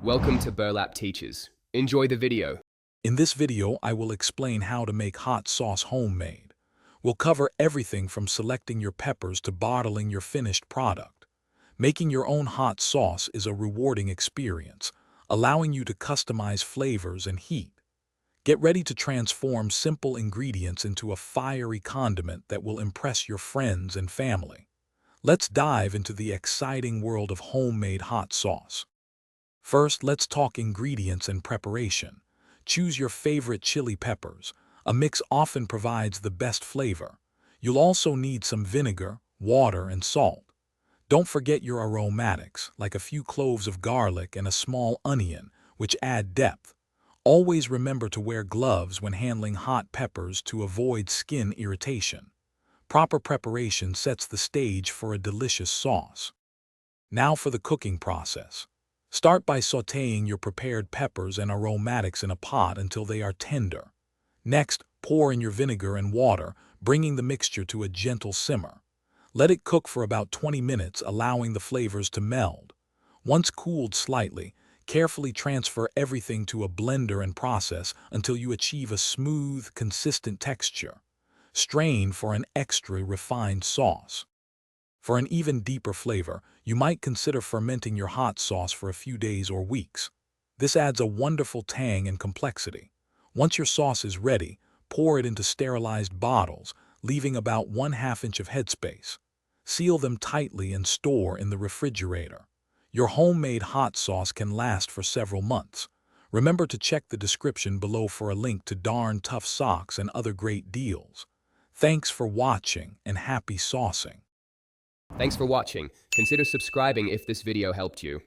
Welcome to Burlap Teachers. Enjoy the video. In this video, I will explain how to make hot sauce homemade. We'll cover everything from selecting your peppers to bottling your finished product. Making your own hot sauce is a rewarding experience, allowing you to customize flavors and heat. Get ready to transform simple ingredients into a fiery condiment that will impress your friends and family. Let's dive into the exciting world of homemade hot sauce. First, let's talk ingredients and preparation. Choose your favorite chili peppers. A mix often provides the best flavor. You'll also need some vinegar, water, and salt. Don't forget your aromatics, like a few cloves of garlic and a small onion, which add depth. Always remember to wear gloves when handling hot peppers to avoid skin irritation. Proper preparation sets the stage for a delicious sauce. Now for the cooking process. Start by sautéing your prepared peppers and aromatics in a pot until they are tender. Next, pour in your vinegar and water, bringing the mixture to a gentle simmer. Let it cook for about 20 minutes, allowing the flavors to meld. Once cooled slightly, carefully transfer everything to a blender and process until you achieve a smooth, consistent texture. Strain for an extra refined sauce. For an even deeper flavor, you might consider fermenting your hot sauce for a few days or weeks. This adds a wonderful tang and complexity. Once your sauce is ready, pour it into sterilized bottles, leaving about 1/2 inch of headspace. Seal them tightly and store in the refrigerator. Your homemade hot sauce can last for several months. Remember to check the description below for a link to Darn Tough Socks and other great deals. Thanks for watching and happy saucing. Thanks for watching. Consider subscribing if this video helped you.